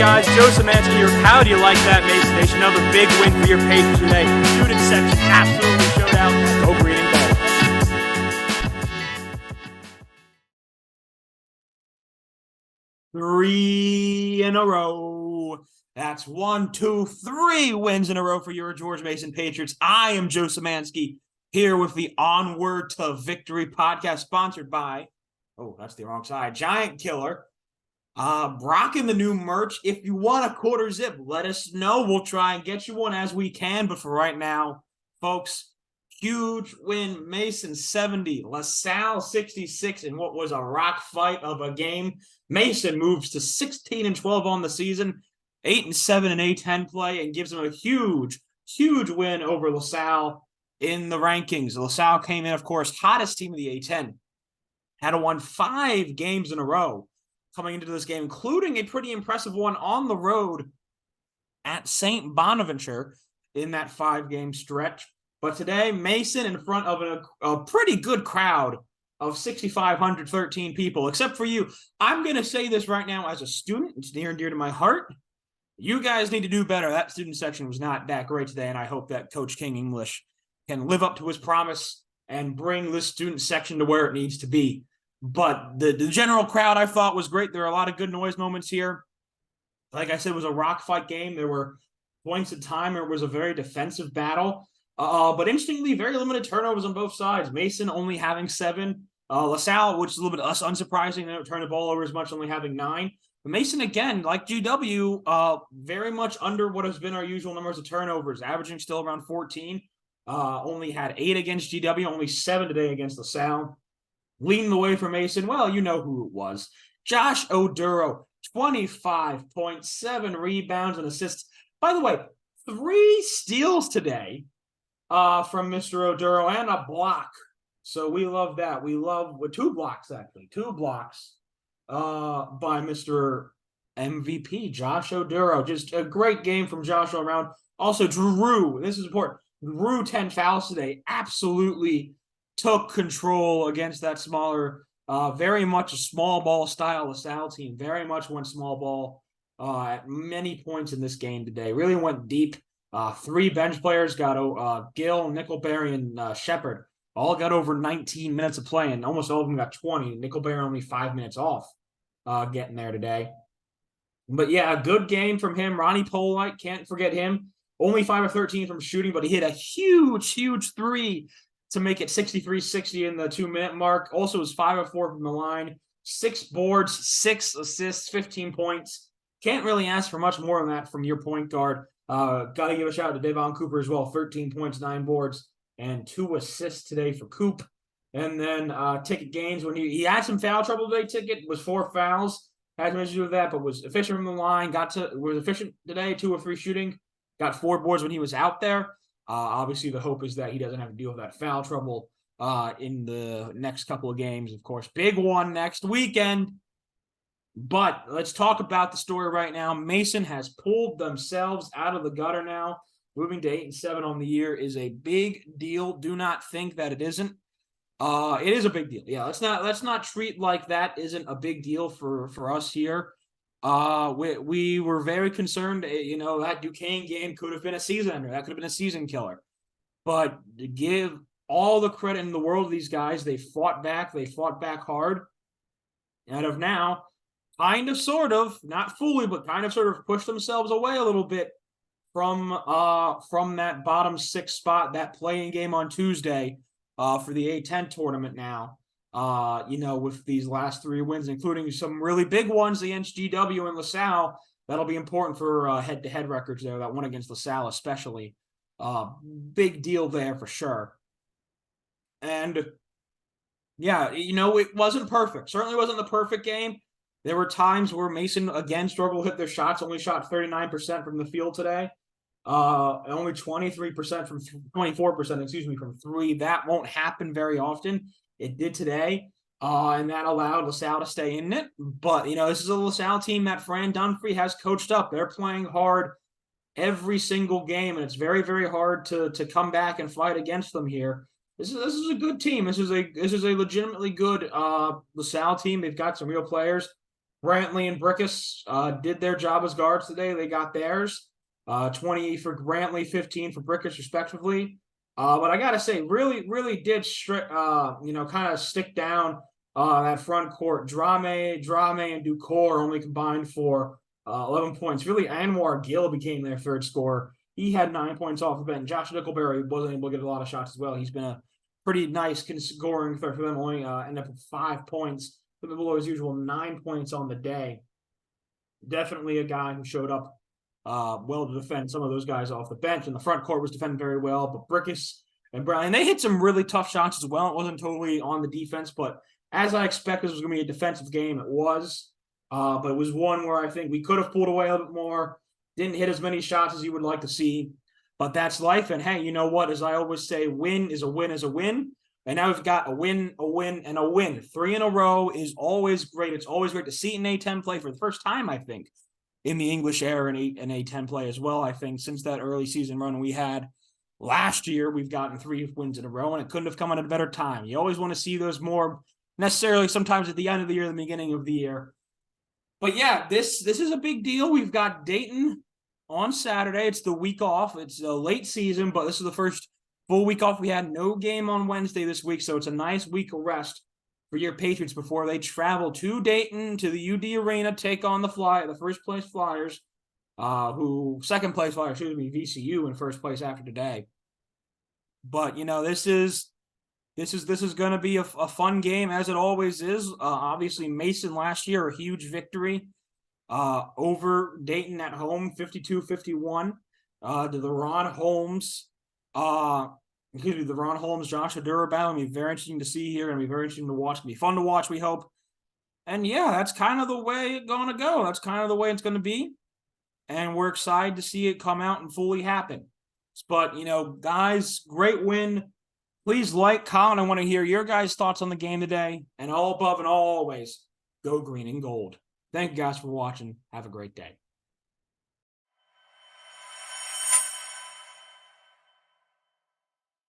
guys? Joe Szymanski here. How do you like that, Mason Nation? Another big win for your Patriots today. Student section absolutely showed out. Go Breeding Ball. 3 in a row. That's 1, 2, 3 wins in a row for your George Mason Patriots. I am Joe Szymanski here with the Onward to Victory podcast, sponsored by, oh, that's the wrong side, Giant Killer. Rocking the new merch. If you want a quarter zip, let us know. We'll try and get you one as we can. But for right now, folks, huge win. Mason 70, LaSalle 66 in what was a rock fight of a game. Mason moves to 16-12 on the season, 8-7 in A10 play, and gives them a huge win over LaSalle in the rankings. LaSalle came in, of course, hottest team of the A10. Had won 5 games in a row coming into this game, including a pretty impressive one on the road at St. Bonaventure in that 5-game stretch. But today, Mason in front of a pretty good crowd of 6,513 people, except for you. I'm going to say this right now as a student. It's near and dear to my heart. You guys need to do better. That student section was not that great today, and I hope that Coach King English can live up to his promise and bring this student section to where it needs to be. But the general crowd, I thought, was great. There were a lot of good noise moments here. Like I said, it was a rock fight game. There were points in time where it was a very defensive battle. But interestingly, very limited turnovers on both sides. Mason only having 7. LaSalle, which is a little bit unsurprising, they don't turn the ball over as much, only having 9. But Mason, again, like GW, very much under what has been our usual numbers of turnovers, averaging still around 14. Only had 8 against GW, only 7 today against LaSalle. Leading the way for Mason, well, you know who it was. Josh Oduro, 25.7 rebounds and assists. By the way, 3 steals today from Mr. Oduro and a block. So we love that. We love 2 blocks, actually. 2 blocks by Mr. MVP, Josh Oduro. Just a great game from Josh all around. Also, Drew, this is important. Drew, 10 fouls today. Absolutely took control against that smaller, very much a small ball style LaSalle team. Very much went small ball at many points in this game today. Really went deep. 3 bench players got Gill, Nickelberry, and Shepard. All got over 19 minutes of play, and almost all of them got 20. Nickelberry only 5 minutes off getting there today. But yeah, a good game from him. Ronnie Polite, can't forget him. Only 5 of 13 from shooting, but he hit a huge 3 to make it 63-60 in the 2-minute mark. Also was 5 of 4 from the line, 6 boards, 6 assists, 15 points. Can't really ask for much more than that from your point guard. Got to give a shout out to Devon Cooper as well. 13 points, 9 boards, and 2 assists today for Coop. And then Ticket Gaines, when he had some foul trouble today, Ticket was 4 fouls. Had some issues with that, but was efficient from the line. Was efficient today, 2 of 3 shooting. Got 4 boards when he was out there. Obviously, the hope is that he doesn't have to deal with that foul trouble in the next couple of games. Of course, big one next weekend. But let's talk about the story right now. Mason has pulled themselves out of the gutter now. Moving to 8-7 on the year is a big deal. Do not think that it isn't. It is a big deal. Yeah, let's not treat like that isn't a big deal for us here. We were very concerned, that Duquesne game could have been a season ender. That could have been a season killer. But to give all the credit in the world to these guys, they fought back. They fought back hard. And of now, kind of, sort of, not fully, but kind of sort of pushed themselves away a little bit from that bottom 6 spot, that playing game on Tuesday for the A10 tournament now. With these last 3 wins, including some really big ones against GW and LaSalle, that'll be important for head-to-head records there. That one against LaSalle especially. Big deal there for sure. And, yeah, it wasn't perfect. Certainly wasn't the perfect game. There were times where Mason, again, struggled to hit their shots. Only shot 39% from the field today. Only 24% from 3. That won't happen very often. It did today, and that allowed LaSalle to stay in it. But, this is a LaSalle team that Fran Dunphy has coached up. They're playing hard every single game, and it's very, very hard to come back and fight against them here. This is a good team. This is a legitimately good LaSalle team. They've got some real players. Brantley and Brickus did their job as guards today. They got theirs. 20 for Brantley, 15 for Brickus, respectively. But I gotta say, really did kind of stick down that front court. Drame, and Ducor only combined for 11 points. Really, Anwar Gill became their third scorer. He had 9 points off the bench. Josh Nickelberry wasn't able to get a lot of shots as well. He's been a pretty nice scoring threat for them. Only ended up with 5 points. A bit below his usual 9 points on the day. Definitely a guy who showed up well to defend some of those guys off the bench. And the front court was defended very well. But Brickus and Brown, and they hit some really tough shots as well. It wasn't totally on the defense, but as I expected, this was going to be a defensive game. It was. But it was one where I think we could have pulled away a little bit more. Didn't hit as many shots as you would like to see. But that's life. And hey, you know what? As I always say, win is a win is a win. And now we've got a win, and a win. 3 in a row is always great. It's always great to see an A10 play for the first time, I think, in the English era, an A10 play as well. I think since that early season run we had last year, we've gotten 3 wins in a row, and it couldn't have come at a better time. You always want to see those more necessarily sometimes at the end of the year, the beginning of the year. But yeah, this is a big deal. We've got Dayton on Saturday. It's the week off. It's a late season, but this is the first full week off. We had no game on Wednesday this week, so it's a nice week of rest for your Patriots before they travel to Dayton, to the UD Arena, take on the first place Flyers, second place Flyers, VCU in first place after today. But, this is going to be a fun game, as it always is. Obviously, Mason last year, a huge victory over Dayton at home, 52-51. The Ron Holmes, Josh Oduro battle. It'll be very interesting to see here, and be very interesting to watch. It'll be fun to watch, we hope. And yeah, that's kind of the way it's going to go. That's kind of the way it's going to be. And we're excited to see it come out and fully happen. But, guys, great win. Please like, comment. I want to hear your guys' thoughts on the game today. And all above and all always, go green and gold. Thank you guys for watching. Have a great day.